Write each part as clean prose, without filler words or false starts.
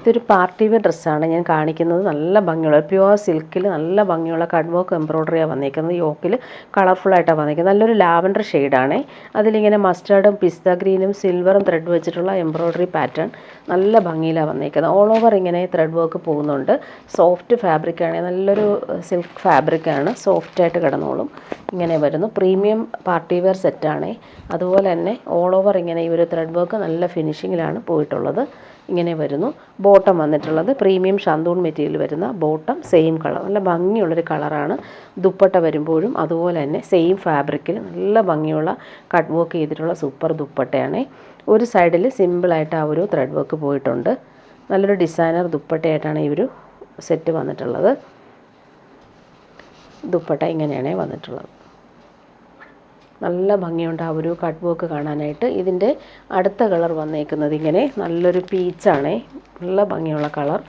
ഇതൊരു party wear ഡ്രസ്സാണ് ഞാൻ കാണിക്കുന്നത്. നല്ല ഭംഗിയുള്ള പ്യുവർ സിൽക്കിൽ നല്ല ഭംഗിയുള്ള കട്ട് വർക്ക് എംബ്രോയ്ഡറിയാണ് വന്നിരിക്കുന്നത്. യോക്കിൽ കളർഫുള്ളായിട്ടാണ് വന്നിരിക്കുന്നത്. നല്ലൊരു ലാവൻഡർ ഷെയ്ഡാണ്. അതിലിങ്ങനെ മസ്റ്റാർഡും പിസ്ത ഗ്രീനും സിൽവറും ത്രെഡ് വെച്ചിട്ടുള്ള എംബ്രോയ്ഡറി പാറ്റേൺ നല്ല ഭംഗിയിലാണ് വന്നിരിക്കുന്നത്. ഓൾ ഓവർ ഇങ്ങനെ ത്രെഡ് വർക്ക് പോകുന്നുണ്ട്. സോഫ്റ്റ് ഫാബ്രിക്കാണ്, നല്ലൊരു സിൽക്ക് ഫാബ്രിക്കാണ്, സോഫ്റ്റായിട്ട് കിടന്നോളും. ഇങ്ങനെ വരുന്നു. പ്രീമിയം പാർട്ടി വെയർ സെറ്റാണ്. അതുപോലെ തന്നെ ഓൾ ഓവർ ഇങ്ങനെ ഈ ഒരു ത്രെഡ് വർക്ക് നല്ല ഫിനിഷിങ്ങിലാണ് പോയിട്ടുള്ളത്. ഇങ്ങനെ വരുന്നു. ബോട്ടം വന്നിട്ടുള്ളത് പ്രീമിയം ഷാന്തൂൺ മെറ്റീരിയൽ വരുന്ന ബോട്ടം, സെയിം കളർ, നല്ല ഭംഗിയുള്ളൊരു കളറാണ്. ദുപ്പട്ട വരുമ്പോഴും അതുപോലെ തന്നെ സെയിം ഫാബ്രിക്കിൽ നല്ല ഭംഗിയുള്ള കട്ട് വർക്ക് ചെയ്തിട്ടുള്ള സൂപ്പർ ദുപ്പട്ടയാണ്. ഒരു സൈഡിൽ സിമ്പിളായിട്ട് ആ ഒരു ത്രെഡ് വർക്ക് പോയിട്ടുണ്ട്. നല്ലൊരു ഡിസൈനർ ദുപ്പട്ടയായിട്ടാണ് ഈ ഒരു സെറ്റ് വന്നിട്ടുള്ളത്. ദുപ്പട്ട ഇങ്ങനെയാണ് വന്നിട്ടുള്ളത്. നല്ല ഭംഗിയുണ്ട് ആ ഒരു കട്ട് വർക്ക് കാണാനായിട്ട്. ഇതിൻ്റെ അടുത്ത കളർ വന്നേക്കുന്നത് ഇങ്ങനെ നല്ലൊരു പീച്ചാണ്, നല്ല ഭംഗിയുള്ള കളർ.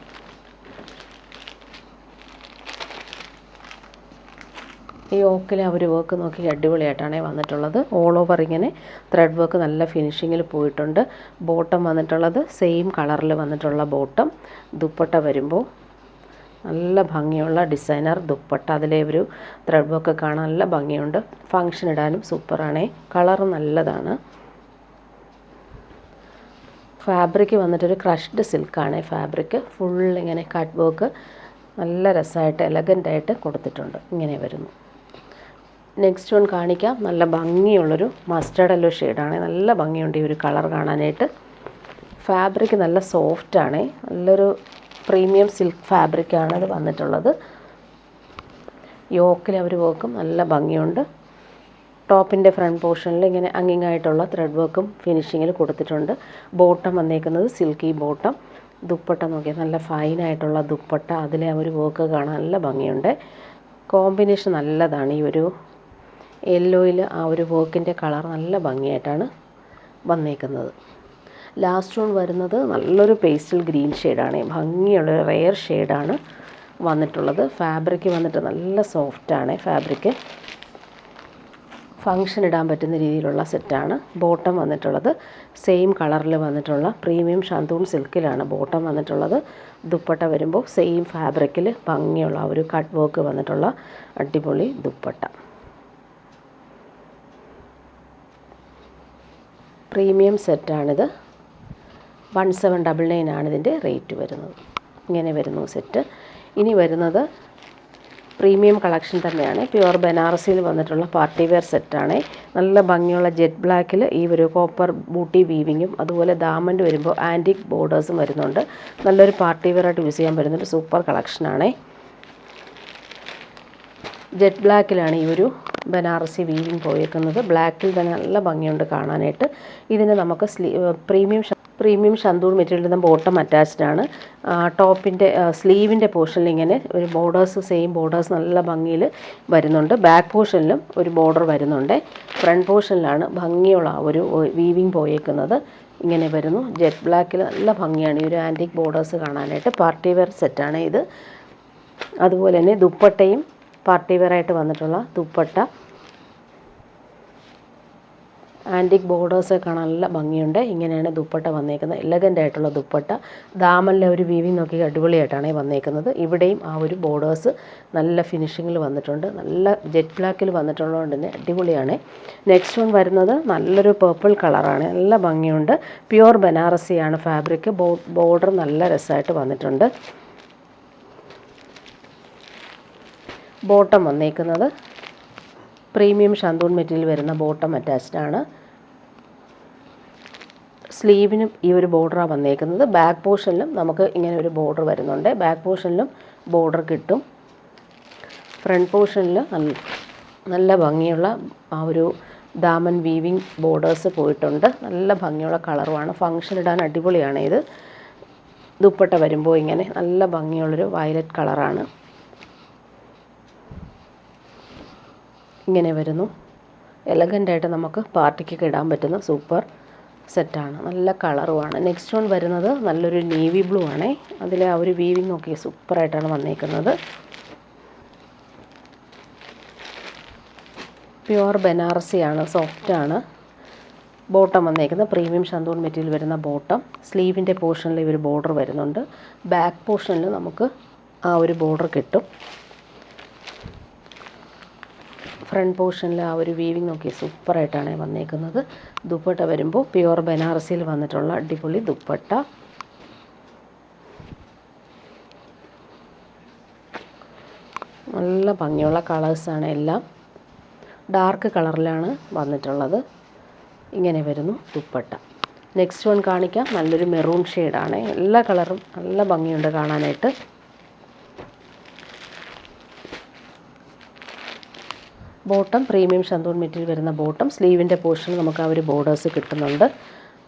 ഈ യോക്കിലെ ആ ഒരു വർക്ക് നോക്കി അടിപൊളിയായിട്ടാണ് വന്നിട്ടുള്ളത്. ഓൾ ഓവർ ഇങ്ങനെ ത്രെഡ് വർക്ക് നല്ല ഫിനിഷിങ്ങിൽ പോയിട്ടുണ്ട്. ബോട്ടം വന്നിട്ടുള്ളത് സെയിം കളറിൽ വന്നിട്ടുള്ള ബോട്ടം. ദുപ്പട്ട വരുമ്പോൾ നല്ല ഭംഗിയുള്ള ഡിസൈനർ ദുപ്പട്ട. അതിലെ ഒരു ത്രെഡ് വർക്ക് കാണാൻ നല്ല ഭംഗിയുണ്ട്. ഫങ്ഷൻ ഇടാനും സൂപ്പറാണ്. കളർ നല്ലതാണ്. ഫാബ്രിക് വന്നിട്ടൊരു ക്രഷ്ഡ് സിൽക്കാണ് ഫാബ്രിക്. ഫുൾ ഇങ്ങനെ കട്ട് വർക്ക് നല്ല രസമായിട്ട് എലഗൻ്റായിട്ട് കൊടുത്തിട്ടുണ്ട്. ഇങ്ങനെ വരുന്നു. നെക്സ്റ്റ് വൺ കാണിക്കാം. നല്ല ഭംഗിയുള്ളൊരു മസ്റ്റർഡ് യെല്ലോ ഷെയ്ഡാണ്. നല്ല ഭംഗിയുണ്ട് ഈ ഒരു കളർ കാണാനായിട്ട്. ഫാബ്രിക് നല്ല സോഫ്റ്റാണ്. നല്ലൊരു പ്രീമിയം സിൽക്ക് ഫാബ്രിക്കാണ് ഇത് വന്നിട്ടുള്ളത്. യോക്കിൽ അവർ വർക്കും നല്ല ഭംഗിയുണ്ട്. ടോപ്പിൻ്റെ ഫ്രണ്ട് പോർഷനിൽ ഇങ്ങനെ അങ്ങിങ്ങായിട്ടുള്ള ത്രെഡ് വർക്കും ഫിനിഷിങ്ങിൽ കൊടുത്തിട്ടുണ്ട്. ബോട്ടം വന്നേക്കുന്നത് സിൽക്കി ബോട്ടം. ദുപ്പട്ട നോക്കിയാൽ നല്ല ഫൈനായിട്ടുള്ള ദുപ്പട്ട. അതിലെ ആ ഒരു വർക്ക് കാണാൻ നല്ല ഭംഗിയുണ്ട്. കോമ്പിനേഷൻ നല്ലതാണ്. ഈ ഒരു യെല്ലോയിൽ ആ ഒരു വർക്കിൻ്റെ കളർ നല്ല ഭംഗിയായിട്ടാണ് വന്നേക്കുന്നത്. ലാസ്റ്റ് വൺ വരുന്നത് നല്ലൊരു പേസ്റ്റൽ ഗ്രീൻ ഷെയ്ഡാണ്. ഭംഗിയുള്ളൊരു റെയർ ഷെയ്ഡാണ് വന്നിട്ടുള്ളത്. ഫാബ്രിക് വന്നിട്ട് നല്ല സോഫ്റ്റാണ് ഫാബ്രിക്. ഫങ്ഷൻ ഇടാൻ പറ്റുന്ന രീതിയിലുള്ള സെറ്റാണ്. ബോട്ടം വന്നിട്ടുള്ളത് സെയിം കളറിൽ വന്നിട്ടുള്ള പ്രീമിയം ഷാന്തൂൺ സിൽക്കിലാണ് ബോട്ടം വന്നിട്ടുള്ളത്. ദുപ്പട്ട വരുമ്പോൾ സെയിം ഫാബ്രിക്കിൽ ഭംഗിയുള്ള ഒരു കട്ട് വർക്ക് വന്നിട്ടുള്ള അടിപൊളി ദുപ്പട്ട. പ്രീമിയം സെറ്റാണിത്. 1799 ആണ് ഇതിൻ്റെ റേറ്റ് വരുന്നത്. ഇങ്ങനെ വരുന്നു സെറ്റ്. ഇനി വരുന്നത് പ്രീമിയം കളക്ഷൻ തന്നെയാണ്. പ്യുവർ ബനാറസിയിൽ വന്നിട്ടുള്ള പാർട്ടി വെയർ സെറ്റാണ്. നല്ല ഭംഗിയുള്ള ജെറ്റ് ബ്ലാക്കിൽ ഈ ഒരു കോപ്പർ ബൂട്ടി വീവിങ്ങും അതുപോലെ ദാമൻ്റ് വരുമ്പോൾ ആൻറ്റിക് ബോർഡേഴ്സും വരുന്നുണ്ട്. നല്ലൊരു പാർട്ടി വെയറായിട്ട് യൂസ് ചെയ്യാൻ പറ്റുന്നൊരു സൂപ്പർ കളക്ഷനാണ്. ജെറ്റ് ബ്ലാക്കിലാണ് ഈ ഒരു ബനാറസി വീവിങ് പോയേക്കുന്നത്. ബ്ലാക്കിൽ തന്നെ നല്ല ഭംഗിയുണ്ട് കാണാനായിട്ട്. ഇതിന് നമുക്ക് പ്രീമിയം ഷാന്തൂൺ മെറ്റീരിയൽ ബോട്ടം അറ്റാച്ച്ഡ് ആണ്. ടോപ്പിൻ്റെ സ്ലീവിൻ്റെ പോർഷനിൽ ഇങ്ങനെ ഒരു ബോർഡേഴ്സ് സെയിം ബോർഡേഴ്സ് നല്ല ഭംഗിയിൽ വരുന്നുണ്ട്. ബാക്ക് പോർഷനിലും ഒരു ബോർഡർ വരുന്നുണ്ട്. ഫ്രണ്ട് പോർഷനിലാണ് ഭംഗിയുള്ള ഒരു വീവിങ് പോയേക്കുന്നത്. ഇങ്ങനെ വരുന്നു. ജെറ്റ് ബ്ലാക്കിൽ നല്ല ഭംഗിയാണ് ഈ ഒരു ആൻറ്റിക് ബോർഡേഴ്സ് കാണാനായിട്ട്. പാർട്ടി വെയർ സെറ്റാണ് ഇത്. അതുപോലെ തന്നെ ദുപ്പട്ടയും പാർട്ടി വെയറായിട്ട് വന്നിട്ടുള്ള ദുപ്പട്ട. ആൻറ്റിക് ബോർഡേഴ്സ് കാണാൻ നല്ല ഭംഗിയുണ്ട്. ഇങ്ങനെയാണ് ദുപ്പട്ട വന്നേക്കുന്നത്. എലഗൻ്റ് ആയിട്ടുള്ള ദുപ്പട്ട. ദാമനിലെ ഒരു വീവിങ് നോക്കി അടിപൊളിയായിട്ടാണ് വന്നേക്കുന്നത്. ഇവിടെയും ആ ഒരു ബോർഡേഴ്സ് നല്ല ഫിനിഷിങ്ങിൽ വന്നിട്ടുണ്ട്. നല്ല ജെറ്റ് ബ്ലാക്കിൽ വന്നിട്ടുള്ളതുകൊണ്ട് തന്നെ അടിപൊളിയാണ്. നെക്സ്റ്റ് വൺ വരുന്നത് നല്ലൊരു പേർപ്പിൾ കളറാണ്. നല്ല ഭംഗിയുണ്ട്. Pure ബനാറസിയാണ് fabric. ബോർഡർ നല്ല രസമായിട്ട് വന്നിട്ടുണ്ട്. ബോട്ടം വന്നേക്കുന്നത് പ്രീമിയം ഷാന്തൂൺ മെറ്റീരിയൽ വരുന്ന ബോട്ടം അറ്റാച്ച്ഡ് ആണ്. സ്ലീവിനും ഈ ഒരു ബോർഡറാണ് വന്നേക്കുന്നത്. ബാക്ക് പോർഷനിലും നമുക്ക് ഇങ്ങനെ ഒരു ബോർഡർ വരുന്നുണ്ട്. ബാക്ക് പോർഷനിലും ബോർഡർ കിട്ടും. ഫ്രണ്ട് പോർഷനിൽ നല്ല ഭംഗിയുള്ള ആ ഒരു ദാമൻ വീവിങ് ബോർഡേഴ്സ് പോയിട്ടുണ്ട്. നല്ല ഭംഗിയുള്ള കളറുമാണ്. ഫങ്ഷൻ ഇടാൻ അടിപൊളിയാണ് ഇത്. ദുപ്പട്ട വരുമ്പോൾ ഇങ്ങനെ നല്ല ഭംഗിയുള്ളൊരു വയലറ്റ് കളറാണ്. ഇങ്ങനെ വരുന്നു. എലഗൻ്റായിട്ട് നമുക്ക് പാർട്ടിക്കൊക്കെ ഇടാൻ പറ്റുന്ന സൂപ്പർ സെറ്റാണ്. നല്ല കളറുമാണ്. നെക്സ്റ്റ് വൺ വരുന്നത് നല്ലൊരു നേവി ബ്ലൂ ആണ്. അതിൽ ആ ഒരു വീവിങ് നോക്കി സൂപ്പറായിട്ടാണ് വന്നേക്കുന്നത്. പ്യുവർ ബനാറസിയാണ്, സോഫ്റ്റാണ്. ബോട്ടം വന്നേക്കുന്നത് പ്രീമിയം ഷന്തൂൺ മെറ്റീരിയൽ വരുന്ന ബോട്ടം. സ്ലീവിൻ്റെ പോർഷനിൽ ഈ ഒരു ബോർഡർ വരുന്നുണ്ട്. ബാക്ക് പോർഷനിൽ നമുക്ക് ആ ഒരു ബോർഡർ കിട്ടും. ഫ്രണ്ട് പോർഷനിൽ ആ ഒരു വീവിങ് നോക്കി സൂപ്പറായിട്ടാണ് വന്നേക്കുന്നത്. ദുപ്പട്ട വരുമ്പോൾ പ്യുവർ ബനാറസിയിൽ വന്നിട്ടുള്ള അടിപൊളി ദുപ്പട്ട. നല്ല ഭംഗിയുള്ള കളേഴ്സാണ്, എല്ലാം ഡാർക്ക് കളറിലാണ് വന്നിട്ടുള്ളത്. ഇങ്ങനെ വരുന്നു ദുപ്പട്ട. നെക്സ്റ്റ് വൺ കാണിക്കാം. നല്ലൊരു മെറൂൺ ഷെയ്ഡാണ്. എല്ലാ കളറും നല്ല ഭംഗിയുണ്ട് കാണാനായിട്ട്. ബോട്ടം പ്രീമിയം ഷന്തൂൺ മെറ്റീരിയൽ വരുന്ന ബോട്ടം. സ്ലീവിൻ്റെ പോർഷൻ നമുക്ക് ആ ഒരു ബോർഡേഴ്സ് കിട്ടുന്നുണ്ട്.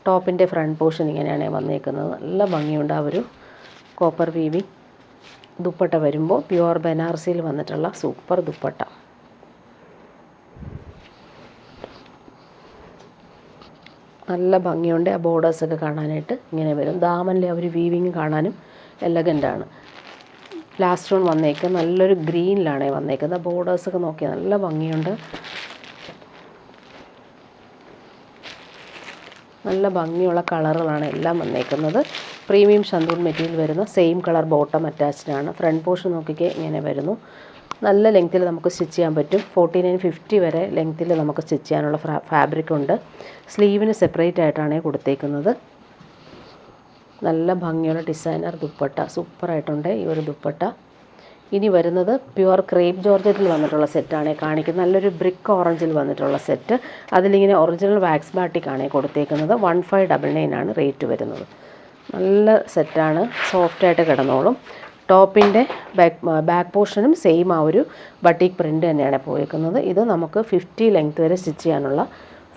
ടോപ്പിൻ്റെ ഫ്രണ്ട് പോർഷൻ ഇങ്ങനെയാണ് വന്നേക്കുന്നത്. നല്ല ഭംഗിയുണ്ട് ആ ഒരു കോപ്പർ വീവിങ്. ദുപ്പട്ട വരുമ്പോൾ പ്യുവർ ബനാറസിയിൽ വന്നിട്ടുള്ള സൂപ്പർ ദുപ്പട്ട. നല്ല ഭംഗിയുണ്ട് ആ ബോർഡേഴ്സൊക്കെ കാണാനായിട്ട്. ഇങ്ങനെ വരും. ദാമനിലെ ആ ഒരു വീവിങ് കാണാനും എലഗൻ്റാണ്. ലാസ്റ്റ് വൺ വന്നേക്കുന്നത് നല്ലൊരു ഗ്രീനിലാണ് വന്നേക്കുന്നത്. ബോർഡേഴ്സൊക്കെ നോക്കിയാൽ നല്ല ഭംഗിയുണ്ട്. നല്ല ഭംഗിയുള്ള കളറുകളാണ് എല്ലാം വന്നേക്കുന്നത്. പ്രീമിയം ഷന്തൂൺ മെറ്റീരിയൽ വരുന്ന സെയിം കളർ ബോട്ടം അറ്റാച്ച്ഡ് ആണ്. ഫ്രണ്ട് പോർഷൻ നോക്കിക്കേ ഇങ്ങനെ വരുന്നു. നല്ല ലെങ്ത്തിൽ നമുക്ക് സ്റ്റിച്ച് ചെയ്യാൻ പറ്റും. 49-50 വരെ ലെങ്ത്തിൽ നമുക്ക് സ്റ്റിച്ച് ചെയ്യാനുള്ള ഫാബ്രിക് ഉണ്ട്. സ്ലീവിന് സെപ്പറേറ്റ് ആയിട്ടാണ് കൊടുത്തേക്കുന്നത്. നല്ല ഭംഗിയുള്ള ഡിസൈനർ ദുപ്പട്ട. സൂപ്പറായിട്ടുണ്ട് ഈ ഒരു ദുപ്പട്ട. ഇനി വരുന്നത് പ്യുവർ ക്രേപ്പ് ജോർജറ്റിൽ വന്നിട്ടുള്ള സെറ്റാണ് കാണിക്കുന്നത്. നല്ലൊരു ബ്രിക്ക് ഓറഞ്ചിൽ വന്നിട്ടുള്ള സെറ്റ്. അതിലിങ്ങനെ ഒറിജിനൽ വാക്സ് ബാട്ടിക്കാണ് കൊടുത്തേക്കുന്നത്. 1599 ആണ് റേറ്റ് വരുന്നത്. നല്ല സെറ്റാണ്, സോഫ്റ്റായിട്ട് കിടന്നോളും. ടോപ്പിൻ്റെ ബാക്ക് പോർഷനും സെയിം ആ ഒരു ബട്ടീക്ക് പ്രിൻ്റ് തന്നെയാണ് പോയേക്കുന്നത്. ഇത് നമുക്ക് 50 ലെങ്ത് വരെ സ്റ്റിച്ച് ചെയ്യാനുള്ള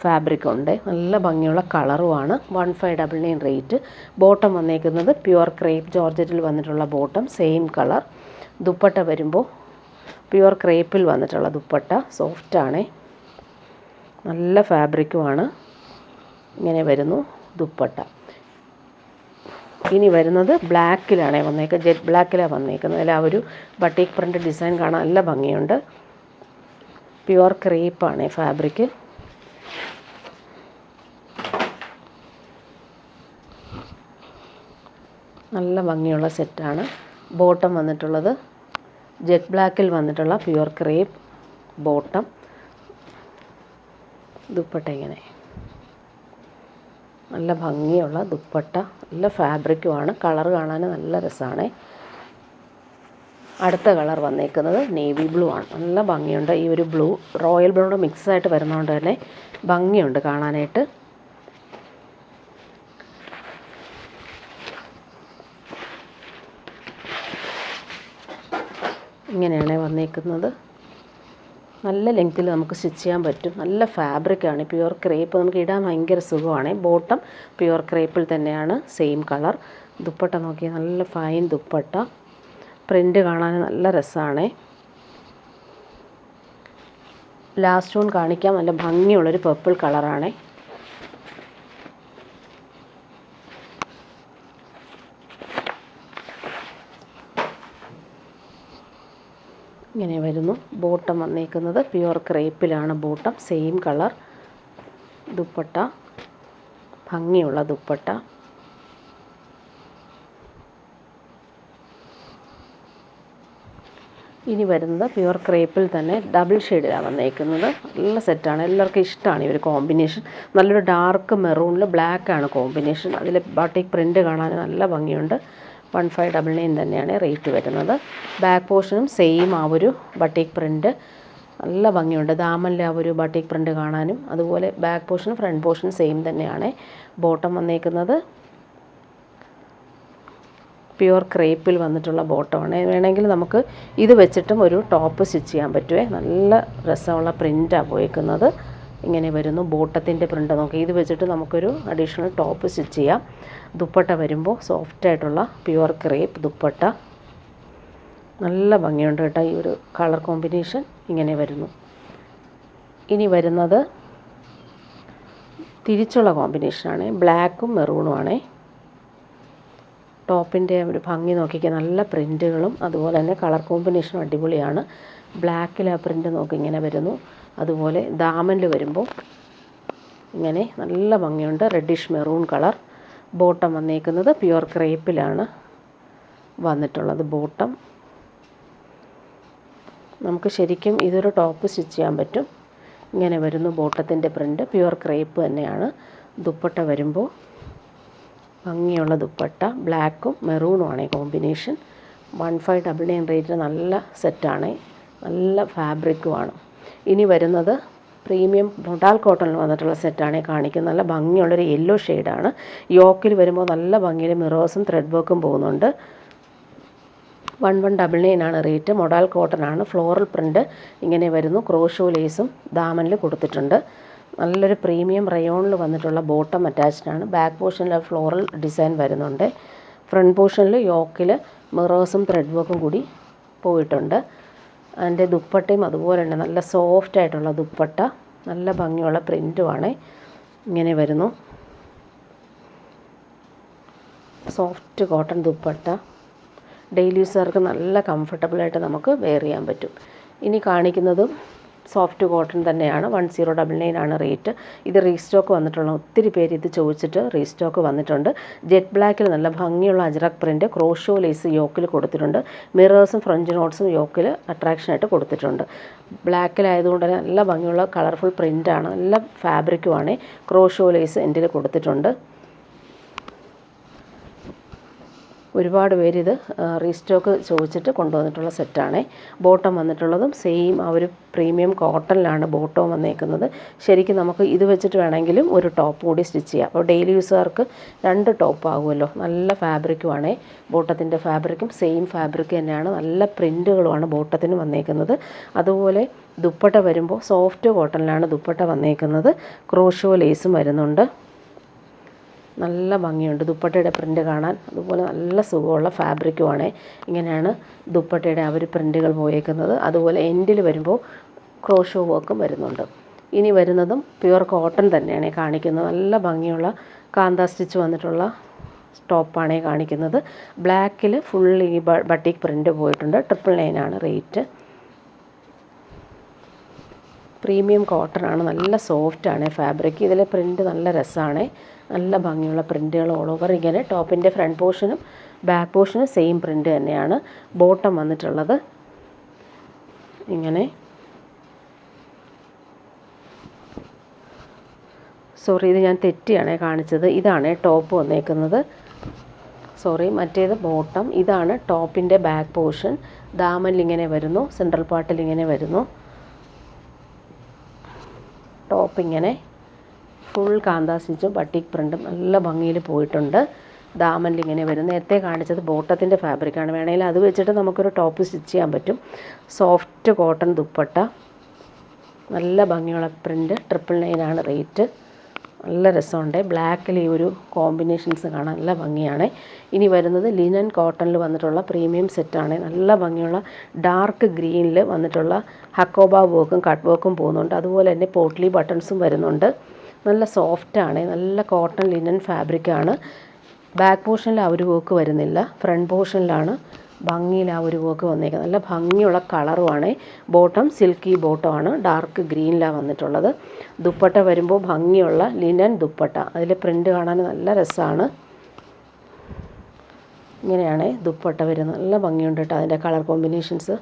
ഫാബ്രിക് ഉണ്ട്. നല്ല ഭംഗിയുള്ള കളറുമാണ്. 1599 റേറ്റ്. ബോട്ടം വന്നേക്കുന്നത് പ്യുവർ ക്രേപ്പ് ജോർജറ്റിൽ വന്നിട്ടുള്ള ബോട്ടം, സെയിം കളർ. ദുപ്പട്ട വരുമ്പോൾ പ്യുവർ ക്രേപ്പിൽ വന്നിട്ടുള്ള ദുപ്പട്ട. സോഫ്റ്റാണ്, നല്ല ഫാബ്രിക്കുമാണ്. ഇങ്ങനെ വരുന്നു ദുപ്പട്ട. ഇനി വരുന്നത് ബ്ലാക്കിലാണ് വന്നേക്കുന്നത്. ജെറ്റ് ബ്ലാക്കിലാണ് വന്നേക്കുന്നത്. അതിൽ ആ ഒരു ബട്ടീക്ക് പ്രിൻ്റ് ഡിസൈൻ കാണാൻ നല്ല ഭംഗിയുണ്ട്. പ്യുവർ ക്രേപ്പാണ് ഫാബ്രിക്. നല്ല ഭംഗിയുള്ള സെറ്റാണ്. ബോട്ടം വന്നിട്ടുള്ളത് ജെറ്റ് ബ്ലാക്കിൽ വന്നിട്ടുള്ള പ്യുവർ ക്രേപ്പ് ബോട്ടം. ദുപ്പട്ട ഇങ്ങനെ നല്ല ഭംഗിയുള്ള ദുപ്പട്ട. നല്ല ഫാബ്രിക്കുമാണ്. കളർ കാണാൻ നല്ല രസമാണ്. അടുത്ത കളർ വന്നേക്കുന്നത് നേവി ബ്ലൂ ആണ്. നല്ല ഭംഗിയുണ്ട്. ഈ ഒരു ബ്ലൂ റോയൽ ബ്ലൂടെ മിക്സായിട്ട് വരുന്നതുകൊണ്ട് തന്നെ ഭംഗിയുണ്ട് കാണാനായിട്ട്. ഇങ്ങനെയാണ് വന്നേക്കുന്നത്. നല്ല ലെങ്ത്തിൽ നമുക്ക് സ്റ്റിച്ച് ചെയ്യാൻ പറ്റും. നല്ല ഫാബ്രിക്കാണ്. പ്യുവർ ക്രേപ്പ്, നമുക്ക് ഇടാൻ ഭയങ്കര സുഖമാണ്. ബോട്ടം പ്യുവർ ക്രേപ്പിൽ തന്നെയാണ്, സെയിം കളർ. ദുപ്പട്ട നോക്കിയാൽ നല്ല ഫൈൻ ദുപ്പട്ട. പ്രിൻ്റ് കാണാൻ നല്ല രസമാണ്. ലാസ്റ്റ് വൺ കാണിക്കാം. നല്ല ഭംഗിയുള്ളൊരു പർപ്പിൾ കളറാണ്. ഇങ്ങനെ വരുന്നു. ബോട്ടം വന്നേക്കുന്നത് പ്യുവർ ക്രേപ്പിലാണ് ബോട്ടം, സെയിം കളർ. ദുപ്പട്ട ഭംഗിയുള്ള ദുപ്പട്ട. ഇനി വരുന്നത് പ്യുവർ ക്രേപ്പിൽ തന്നെ ഡബിൾ ഷെയ്ഡിലാണ് വന്നേക്കുന്നത്. നല്ല സെറ്റാണ്, എല്ലാവർക്കും ഇഷ്ടമാണ് ഈ ഒരു കോമ്പിനേഷൻ. നല്ലൊരു ഡാർക്ക് മെറൂണിൽ ബ്ലാക്കാണ് കോമ്പിനേഷൻ. അതിൽ ബാട്ടിക് പ്രിൻ്റ് കാണാൻ നല്ല ഭംഗിയുണ്ട്. 1599 തന്നെയാണ് റേറ്റ് വരുന്നത്. ബാക്ക് പോർഷനും സെയിം ആ ഒരു ബട്ടീക്ക് പ്രിൻ്റ് നല്ല ഭംഗിയുണ്ട്. ദാമനിലെ ആ ഒരു ബട്ടീക്ക് പ്രിൻ്റ് കാണാനും, അതുപോലെ ബാക്ക് പോർഷനും ഫ്രണ്ട് പോർഷനും സെയിം തന്നെയാണ്. ബോട്ടം വന്നേക്കുന്നത് പ്യുവർ ക്രേപ്പിൽ വന്നിട്ടുള്ള ബോട്ടമാണ്. വേണമെങ്കിൽ നമുക്ക് ഇത് വെച്ചിട്ടും ഒരു ടോപ്പ് സ്റ്റിച്ച് ചെയ്യാൻ പറ്റുമേ. നല്ല രസമുള്ള പ്രിൻ്റാണ് പോയേക്കുന്നത്. ഇങ്ങനെ വരുന്നു ബോട്ടത്തിൻ്റെ പ്രിൻ്റ്. നോക്കി ഇത് വെച്ചിട്ട് നമുക്കൊരു അഡീഷണൽ ടോപ്പ് സ്റ്റിച്ച് ചെയ്യാം. ദുപ്പട്ട വരുമ്പോൾ സോഫ്റ്റായിട്ടുള്ള പ്യുവർ ക്രേപ്പ് ദുപ്പട്ട. നല്ല ഭംഗിയുണ്ട് കേട്ടോ ഈ ഒരു കളർ കോമ്പിനേഷൻ. ഇങ്ങനെ വരുന്നു. ഇനി വരുന്നത് തിരിച്ചുള്ള കോമ്പിനേഷനാണ്. ബ്ലാക്കും മെറൂണുമാണ്. ടോപ്പിൻ്റെ ഒരു ഭംഗി നോക്കിക്കാൻ നല്ല പ്രിൻറ്റുകളും അതുപോലെ തന്നെ കളർ കോമ്പിനേഷനും അടിപൊളിയാണ്. ബ്ലാക്കിൽ ആ പ്രിൻ്റ് നോക്കി ഇങ്ങനെ വരുന്നു. അതുപോലെ ദാമനിൽ വരുമ്പോൾ ഇങ്ങനെ നല്ല ഭംഗിയുണ്ട്. Reddish maroon colour. ബോട്ടം വന്നേക്കുന്നത് പ്യുവർ ക്രേപ്പിലാണ് വന്നിട്ടുള്ളത്. ബോട്ടം നമുക്ക് ശരിക്കും ഇതൊരു ടോപ്പ് സ്റ്റിച്ച് ചെയ്യാൻ പറ്റും. ഇങ്ങനെ വരുന്നു ബോട്ടത്തിൻ്റെ പ്രിൻ്റ്. പ്യുവർ ക്രേപ്പ് തന്നെയാണ്. ദുപ്പട്ട വരുമ്പോൾ ഭംഗിയുള്ള ദുപ്പട്ട. ബ്ലാക്കും മെറൂണുമാണ് കോമ്പിനേഷൻ. 1599 റേറ്റിന് നല്ല സെറ്റാണ്. നല്ല ഫാബ്രിക്കുമാണ്. ഇനി വരുന്നത് പ്രീമിയം മൊഡാൽ കോട്ടണിൽ വന്നിട്ടുള്ള സെറ്റാണ് കാണിക്കുന്നത്. നല്ല ഭംഗിയുള്ളൊരു യെല്ലോ ഷെയ്ഡാണ്. യോക്കിൽ വരുമ്പോൾ നല്ല ഭംഗിയിൽ മിറേഴ്സും ത്രെഡ് വർക്കും പോകുന്നുണ്ട്. 1199 ആണ് റേറ്റ്. മൊഡാൽ കോട്ടൺ ആണ്. ഫ്ലോറൽ പ്രിൻ്റ് ഇങ്ങനെ വരുന്നു. ക്രോഷോ ലേസും ദാമനിൽ കൊടുത്തിട്ടുണ്ട്. നല്ലൊരു പ്രീമിയം റയോണിൽ വന്നിട്ടുള്ള ബോട്ടം അറ്റാച്ച്ഡ് ആണ്. ബാക്ക് പോർഷനിൽ ഫ്ലോറൽ ഡിസൈൻ വരുന്നുണ്ട്. ഫ്രണ്ട് പോർഷനിൽ യോക്കിൽ മിറേഴ്സും ത്രെഡ് വർക്കും കൂടി പോയിട്ടുണ്ട്. അതിൻ്റെ ദുപ്പട്ടയും അതുപോലെ തന്നെ നല്ല സോഫ്റ്റ് ആയിട്ടുള്ള ദുപ്പട്ട. നല്ല ഭംഗിയുള്ള പ്രിൻറ്റുമാണ്. ഇങ്ങനെ വരുന്നു. Soft cotton dupatta. ഡെയിലി യൂസർക്ക് നല്ല കംഫർട്ടബിളായിട്ട് നമുക്ക് വെയർ ചെയ്യാൻ പറ്റും. ഇനി കാണിക്കുന്നതും സോഫ്റ്റ് കോട്ടൺ തന്നെയാണ്. 1099 ആണ് റേറ്റ്. ഇത് റീസ്റ്റോക്ക് വന്നിട്ടുള്ള ഒത്തിരി പേര് ഇത് ചോദിച്ചിട്ട് റീസ്റ്റോക്ക് വന്നിട്ടുണ്ട്. ജെറ്റ് ബ്ലാക്കിൽ നല്ല ഭംഗിയുള്ള അജ്രക് പ്രിൻ്റ്. ക്രോഷോ ലേസ് യോക്കിൽ കൊടുത്തിട്ടുണ്ട്. മിറേഴ്സും ഫ്രഞ്ച് നോട്ട്സും യോക്കിൽ അട്രാക്ഷനായിട്ട് കൊടുത്തിട്ടുണ്ട്. ബ്ലാക്കിലായതുകൊണ്ട് തന്നെ നല്ല ഭംഗിയുള്ള കളർഫുൾ പ്രിൻ്റാണ്. നല്ല ഫാബ്രിക്കുമാണ്. ക്രോഷോ ലേസ് എൻ്റെ കൊടുത്തിട്ടുണ്ട്. ഒരുപാട് പേര് ഇത് റീസ്റ്റോക്ക് ചോദിച്ചിട്ട് കൊണ്ടുവന്നിട്ടുള്ള സെറ്റാണ്. ബോട്ടം വന്നിട്ടുള്ളതും സെയിം ആ ഒരു പ്രീമിയം കോട്ടണിലാണ് ബോട്ടം വന്നേക്കുന്നത്. ശരിക്കും നമുക്ക് ഇത് വെച്ചിട്ട് വേണമെങ്കിലും ഒരു ടോപ്പ് കൂടി സ്റ്റിച്ച് ചെയ്യാം. അപ്പോൾ ഡെയിലി യൂസുകാർക്ക് 2 ടോപ്പ് ആകുമല്ലോ. നല്ല ഫാബ്രിക്കുമാണ്. ബോട്ടത്തിൻ്റെ ഫാബ്രിക്കും സെയിം ഫാബ്രിക് തന്നെയാണ്. നല്ല പ്രിൻറ്റുകളുമാണ് ബോട്ടത്തിന് വന്നേക്കുന്നത്. അതുപോലെ ദുപ്പട്ട വരുമ്പോൾ സോഫ്റ്റ് കോട്ടണിലാണ് ദുപ്പട്ട വന്നേക്കുന്നത്. ക്രോഷോ ലേസും വരുന്നുണ്ട്. നല്ല ഭംഗിയുണ്ട് ദുപ്പട്ടയുടെ പ്രിൻ്റ് കാണാൻ. അതുപോലെ നല്ല സുഖമുള്ള ഫാബ്രിക്കുമാണ്. ഇങ്ങനെയാണ് ദുപ്പട്ടയുടെ ആ ഒരു പ്രിൻ്റുകൾ പോയേക്കുന്നത്. അതുപോലെ എൻഡിൽ വരുമ്പോൾ ക്രോഷോ വർക്കും വരുന്നുണ്ട്. ഇനി വരുന്നതും പ്യുവർ കോട്ടൺ തന്നെയാണ് കാണിക്കുന്നത്. നല്ല ഭംഗിയുള്ള കാന്ത സ്റ്റിച്ച് വന്നിട്ടുള്ള ടോപ്പാണ് കാണിക്കുന്നത്. ബ്ലാക്കിൽ ഫുൾ ഈ ബട്ടിക് പ്രിൻ്റ് പോയിട്ടുണ്ട്. 999 ആണ് റേറ്റ്. പ്രീമിയം കോട്ടൺ ആണ്. നല്ല സോഫ്റ്റാണ് ഫാബ്രിക്. ഇതിലെ പ്രിൻ്റ് നല്ല രസമാണ്. നല്ല ഭംഗിയുള്ള പ്രിൻ്റുകൾ ഓൾ ഓവർ. ഇങ്ങനെ ടോപ്പിൻ്റെ ഫ്രണ്ട് പോർഷനും ബാക്ക് പോർഷനും സെയിം പ്രിൻ്റ് തന്നെയാണ്. ബോട്ടം വന്നിട്ടുള്ളത് ഇങ്ങനെ. സോറി, ഇത് ഞാൻ തെറ്റിയാണ് കാണിച്ചത്. ഇതാണ് ടോപ്പ് വന്നേക്കുന്നത്. സോറി, മറ്റേത് ബോട്ടം. ഇതാണ് ടോപ്പിൻ്റെ ബാക്ക് പോർഷൻ. ദാമനിൽ ഇങ്ങനെ വരുന്നു. സെൻട്രൽ പാർട്ടിൽ ഇങ്ങനെ വരുന്നു. ടോപ്പ് ഇങ്ങനെ ഫുൾ കാന്ത സ്റ്റിച്ചും ബട്ടിക് പ്രിൻറ്റും നല്ല ഭംഗിയിൽ പോയിട്ടുണ്ട്. ദാമനിൽ ഇങ്ങനെ വരും. നേരത്തെ കാണിച്ചത് ബോട്ടത്തിൻ്റെ ഫാബ്രിക്കാണ്. വേണമെങ്കിൽ അത് വെച്ചിട്ട് നമുക്കൊരു ടോപ്പ് സ്റ്റിച്ച് ചെയ്യാൻ പറ്റും. Soft cotton dupatta. നല്ല ഭംഗിയുള്ള പ്രിൻറ്റ്. 999 ആണ് റേറ്റ്. നല്ല രസമുണ്ട്. ബ്ലാക്കിൽ ഈ ഒരു കോമ്പിനേഷൻസ് കാണാൻ നല്ല ഭംഗിയാണ്. ഇനി വരുന്നത് ലിനൻ കോട്ടണിൽ വന്നിട്ടുള്ള പ്രീമിയം സെറ്റാണ്. നല്ല ഭംഗിയുള്ള ഡാർക്ക് ഗ്രീനിൽ വന്നിട്ടുള്ള ഹക്കോബ വർക്കും കട്ട് വർക്കും പോകുന്നുണ്ട്. അതുപോലെ തന്നെ പോട്ട്ലി ബട്ടൺസും വരുന്നുണ്ട്. നല്ല സോഫ്റ്റാണ്. നല്ല കോട്ടൺ ലിനൻ ഫാബ്രിക്കാണ്. ബാക്ക് പോർഷനിൽ ആ ഒരു വർക്ക് വരുന്നില്ല. ഫ്രണ്ട് പോർഷനിലാണ് ഭംഗിയിൽ ആ ഒരു വർക്ക് വന്നേക്കുന്നത്. നല്ല ഭംഗിയുള്ള കളറുമാണ്. ബോട്ടം സിൽക്കി ബോട്ടമാണ്. ഡാർക്ക് ഗ്രീനിലാണ് വന്നിട്ടുള്ളത്. ദുപ്പട്ട വരുമ്പോൾ ഭംഗിയുള്ള ലിനൻ ദുപ്പട്ട. അതിൽ പ്രിൻ്റ് കാണാൻ നല്ല രസമാണ്. ഇങ്ങനെയാണ് ദുപ്പട്ട വരുന്നത്. നല്ല ഭംഗിയുണ്ട് കേട്ടോ അതിൻ്റെ കളർ കോമ്പിനേഷൻസ്.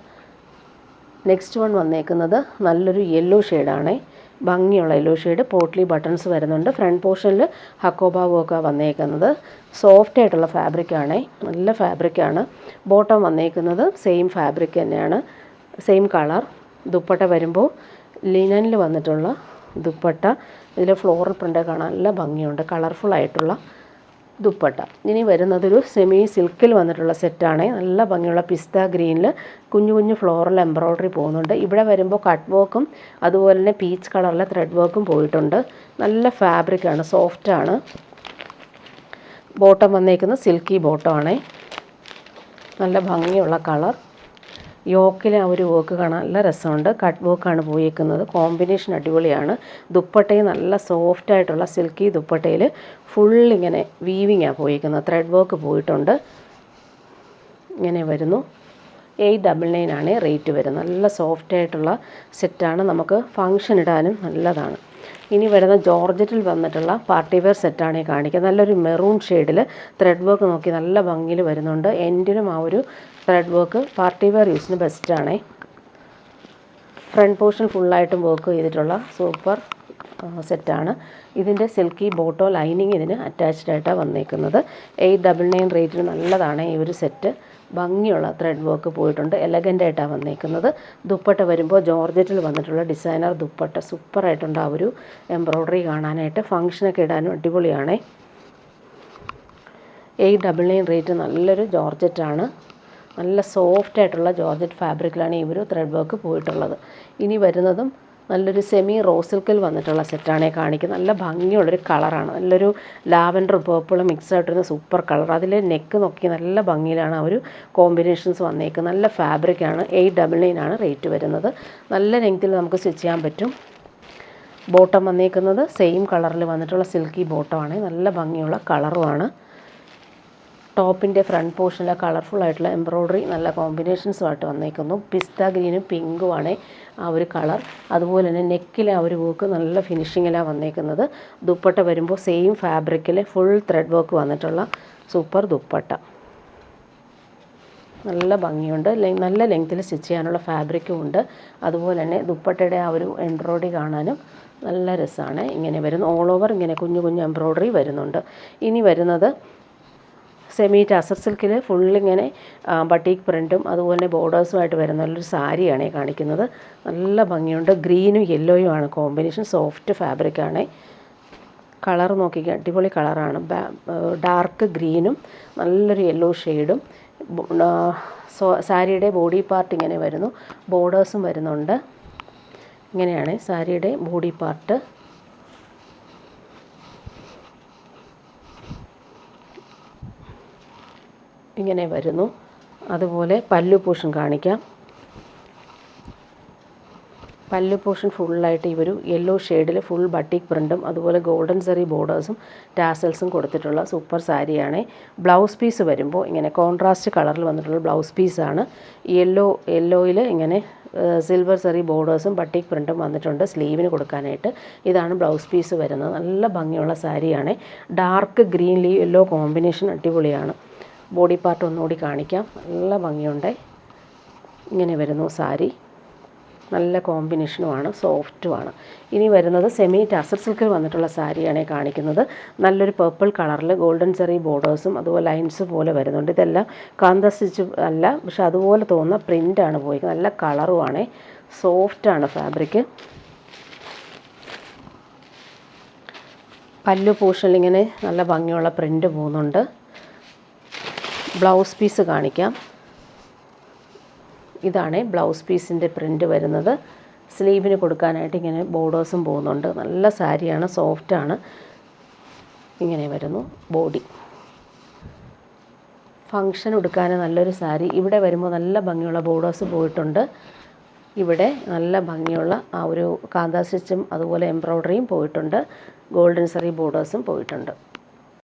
നെക്സ്റ്റ് വൺ വന്നേക്കുന്നത് നല്ലൊരു യെല്ലോ ഷെയ്ഡാണ്. ഭംഗിയുള്ള യെല്ലോ ഷെയ്ഡ്. പോട്ട്ലി ബട്ടൺസ് വരുന്നുണ്ട്. ഫ്രണ്ട് പോർഷനിൽ ഹക്കോബ വർക്കാണ് വന്നേക്കുന്നത്. സോഫ്റ്റ് ആയിട്ടുള്ള ഫാബ്രിക്കാണ്. നല്ല ഫാബ്രിക്കാണ്. ബോട്ടം വന്നേക്കുന്നത് സെയിം ഫാബ്രിക് തന്നെയാണ്. Same colour. ദുപ്പട്ട വരുമ്പോൾ ലിനനിൽ വന്നിട്ടുള്ള ദുപ്പട്ട. ഇതിൽ ഫ്ലോറൽ പ്രിൻ്റ് കാണാൻ നല്ല ഭംഗിയുണ്ട്. കളർഫുള്ളായിട്ടുള്ള ദുപ്പട്ട. ഇനി വരുന്നതൊരു സെമി സിൽക്കിൽ വന്നിട്ടുള്ള സെറ്റാണ്. നല്ല ഭംഗിയുള്ള പിസ്ത ഗ്രീനിൽ കുഞ്ഞു കുഞ്ഞു ഫ്ലോറൽ എംബ്രോയ്ഡറി പോകുന്നുണ്ട്. ഇവിടെ വരുമ്പോൾ കട്ട് വർക്കും അതുപോലെ തന്നെ പീച്ച് കളറിലെ ത്രെഡ് വർക്കും പോയിട്ടുണ്ട്. നല്ല ഫാബ്രിക്കാണ്. സോഫ്റ്റാണ്. ബോട്ടം വന്നേക്കുന്നത് സിൽക്കി ബോട്ടമാണ്. നല്ല ഭംഗിയുള്ള കളർ. യോക്കിൽ ആ ഒരു വർക്ക് കാണാൻ നല്ല രസമുണ്ട്. കട്ട് വർക്കാണ് പോയേക്കുന്നത്. കോമ്പിനേഷൻ അടിപൊളിയാണ്. ദുപ്പട്ടയും നല്ല സോഫ്റ്റായിട്ടുള്ള സിൽക്കി ദുപ്പട്ടയിൽ ഫുൾ ഇങ്ങനെ വീവിങ്ങാണ് പോയേക്കുന്നത്. ത്രെഡ് വർക്ക് പോയിട്ടുണ്ട്. ഇങ്ങനെ വരുന്നു. 899 ആണ് റേറ്റ് വരുന്നത്. നല്ല സോഫ്റ്റായിട്ടുള്ള സെറ്റാണ്. നമുക്ക് ഫങ്ഷൻ ഇടാനും നല്ലതാണ്. ഇനി വരുന്ന ജോർജറ്റിൽ വന്നിട്ടുള്ള പാർട്ടി വെയർ സെറ്റാണ് ഈ കാണിക്കുന്നത്. നല്ലൊരു മെറൂൺ ഷെയ്ഡിൽ ത്രെഡ് വർക്ക് നോക്കി നല്ല ഭംഗിയിൽ വരുന്നുണ്ട്. എൻഡിനും ആ ഒരു ത്രെഡ് വർക്ക് പാർട്ടി വെയർ യൂസിന് ബെസ്റ്റാണേ. ഫ്രണ്ട് പോർഷൻ ഫുള്ളായിട്ടും വർക്ക് ചെയ്തിട്ടുള്ള സൂപ്പർ സെറ്റാണ്. ഇതിൻ്റെ സിൽക്കി ബോട്ടോ ലൈനിങ് ഇതിന് അറ്റാച്ച്ഡ് ആയിട്ടാണ് വന്നേക്കുന്നത്. 899 റേറ്റിന് നല്ലതാണ് ഈ ഒരു സെറ്റ്. ഭംഗിയുള്ള ത്രെഡ് വർക്ക് പോയിട്ടുണ്ട്. എലഗൻ്റ് ആയിട്ടാണ് വന്നേക്കുന്നത്. ദുപ്പട്ട വരുമ്പോൾ ജോർജറ്റിൽ വന്നിട്ടുള്ള ഡിസൈനർ ദുപ്പട്ട സൂപ്പറായിട്ടുണ്ട്. ആ ഒരു എംബ്രോയ്ഡറി കാണാനായിട്ട് ഫങ്ഷനൊക്കെ ഇടാനും അടിപൊളിയാണേ. 899 റേറ്റ് നല്ലൊരു ജോർജറ്റാണ്. നല്ല സോഫ്റ്റ് ആയിട്ടുള്ള ജോർജറ്റ് ഫാബ്രിക്കിലാണ് ഈ ഒരു ത്രെഡ് വർക്ക് പോയിട്ടുള്ളത്. ഇനി വരുന്നതും നല്ലൊരു സെമി റോസ് സിൽക്കിൽ വന്നിട്ടുള്ള സെറ്റാണ് കാണിക്കുന്നത്. നല്ല ഭംഗിയുള്ളൊരു കളറാണ്. നല്ലൊരു ലാവൻഡറും പേർപ്പിളും മിക്സ് ആയിട്ടൊരു സൂപ്പർ കളർ. അതിൽ നെക്ക് നോക്കി നല്ല ഭംഗിയിലാണ് ആ ഒരു കോമ്പിനേഷൻസ് വന്നേക്കുന്നത്. നല്ല ഫാബ്രിക്കാണ്. 899 ആണ് റേറ്റ് വരുന്നത്. നല്ല ലെങ്ത്തിൽ നമുക്ക് സ്റ്റിച്ച് ചെയ്യാൻ പറ്റും. ബോട്ടം വന്നേക്കുന്നത് സെയിം കളറിൽ വന്നിട്ടുള്ള സിൽക്കി ബോട്ടമാണ്. നല്ല ഭംഗിയുള്ള കളറുമാണ്. ടോപ്പിൻ്റെ ഫ്രണ്ട് പോർഷനിലെ കളർഫുൾ ആയിട്ടുള്ള എംബ്രോയ്ഡറി നല്ല കോമ്പിനേഷൻസുമായിട്ട് വന്നേക്കുന്നു. പിസ്ത ഗ്രീനും പിങ്കുമാണ് ആ ഒരു കളർ. അതുപോലെ തന്നെ നെക്കിലെ ആ ഒരു വർക്ക് നല്ല ഫിനിഷിങ്ങിലാണ് വന്നേക്കുന്നത്. ദുപ്പട്ട വരുമ്പോൾ സെയിം ഫാബ്രിക്കിൽ ഫുൾ ത്രെഡ് വർക്ക് വന്നിട്ടുള്ള സൂപ്പർ ദുപ്പട്ട. നല്ല ഭംഗിയുണ്ട്. നല്ല ലെങ്ത്തിൽ സ്റ്റിച്ച് ചെയ്യാനുള്ള ഫാബ്രിക്കും ഉണ്ട്. അതുപോലെ തന്നെ ദുപ്പട്ടയുടെ ആ ഒരു എംബ്രോയ്ഡറി കാണാനും നല്ല രസമാണ്. ഇങ്ങനെ വരുന്നു. ഓൾ ഓവർ ഇങ്ങനെ കുഞ്ഞു കുഞ്ഞു എംബ്രോയ്ഡറി വരുന്നുണ്ട്. ഇനി വരുന്നത് സെമി ടസർ സിൽക്കിൽ ഫുള്ളിങ്ങനെ ബട്ടീക്ക് പ്രിൻറ്റും അതുപോലെ ബോർഡേഴ്സുമായിട്ട് വരുന്ന നല്ലൊരു സാരിയാണ് കാണിക്കുന്നത്. നല്ല ഭംഗിയുണ്ട്. ഗ്രീനും യെല്ലോയും ആണ് കോമ്പിനേഷൻ. സോഫ്റ്റ് ഫാബ്രിക്കാണ്. കളർ നോക്കിക്കുക, അടിപൊളി കളറാണ്. ഡാർക്ക് ഗ്രീനും നല്ലൊരു യെല്ലോ ഷെയ്ഡും. സാരിയുടെ ബോഡി പാർട്ട് ഇങ്ങനെ വരുന്നു. ബോർഡേഴ്സും വരുന്നുണ്ട്. ഇങ്ങനെയാണ് സാരിയുടെ ബോഡി പാർട്ട്. ഇങ്ങനെ വരുന്നു. അതുപോലെ പല്ലു പോർഷൻ കാണിക്കാം. പല്ലു പോർഷൻ ഫുള്ളായിട്ട് ഈ ഒരു യെല്ലോ ഷെയ്ഡിൽ ഫുൾ ബട്ടീക്ക് പ്രിൻറ്റും അതുപോലെ ഗോൾഡൻ സെറി ബോർഡേഴ്സും ടാസൽസും കൊടുത്തിട്ടുള്ള സൂപ്പർ സാരിയാണ്. ബ്ലൗസ് പീസ് വരുമ്പോൾ ഇങ്ങനെ കോൺട്രാസ്റ്റ് കളറിൽ വന്നിട്ടുള്ള ബ്ലൗസ് പീസാണ്. യെല്ലോയിൽ ഇങ്ങനെ സിൽവർ സെറി ബോർഡേഴ്സും ബട്ടീക്ക് പ്രിൻറ്റും വന്നിട്ടുണ്ട് സ്ലീവിന് കൊടുക്കാനായിട്ട്. ഇതാണ് ബ്ലൗസ് പീസ് വരുന്നത്. നല്ല ഭംഗിയുള്ള സാരിയാണ്. ഡാർക്ക് ഗ്രീൻ യെല്ലോ കോമ്പിനേഷൻ അടിപൊളിയാണ്. ബോഡി പാർട്ട് ഒന്നുകൂടി കാണിക്കാം. നല്ല ഭംഗിയുണ്ട്. ഇങ്ങനെ വരുന്നു സാരി. നല്ല കോമ്പിനേഷനുമാണ്. സോഫ്റ്റുമാണ്. ഇനി വരുന്നത് സെമി ടസർ സിൽക്കിൽ വന്നിട്ടുള്ള സാരിയാണ് കാണിക്കുന്നത്. നല്ലൊരു പേർപ്പിൾ കളറിൽ ഗോൾഡൻ സെറി ബോർഡേഴ്സും അതുപോലെ ലൈൻസ് പോലെ വരുന്നുണ്ട്. ഇതെല്ലാം കാന്ത സ്റ്റിച്ച് അല്ല, പക്ഷെ അതുപോലെ തോന്നുന്ന പ്രിൻ്റാണ് പോയിരിക്കുന്നത്. നല്ല കളറുമാണ്. സോഫ്റ്റാണ് ഫാബ്രിക്ക്. പല്ലു പോർഷനിൽ ഇങ്ങനെ നല്ല ഭംഗിയുള്ള പ്രിൻ്റ് പോകുന്നുണ്ട്. ബ്ലൗസ് പീസ് കാണിക്കാം. ഇതാണ് ബ്ലൗസ് പീസിൻ്റെ പ്രിൻ്റ് വരുന്നത്. സ്ലീവിന് കൊടുക്കാനായിട്ട് ഇങ്ങനെ ബോർഡേഴ്സും പോകുന്നുണ്ട്. നല്ല സാരിയാണ്. സോഫ്റ്റാണ്. ഇങ്ങനെ വരുന്നു ബോഡി. ഫങ്ഷൻ എടുക്കാൻ നല്ലൊരു സാരി. ഇവിടെ വരുമ്പോൾ നല്ല ഭംഗിയുള്ള ബോർഡേഴ്സ് പോയിട്ടുണ്ട്. ഇവിടെ നല്ല ഭംഗിയുള്ള ആ ഒരു കാന്ത സ്റ്റിച്ചും അതുപോലെ എംബ്രോയ്ഡറിയും പോയിട്ടുണ്ട്. ഗോൾഡൻ സെറി ബോർഡേഴ്സും പോയിട്ടുണ്ട്.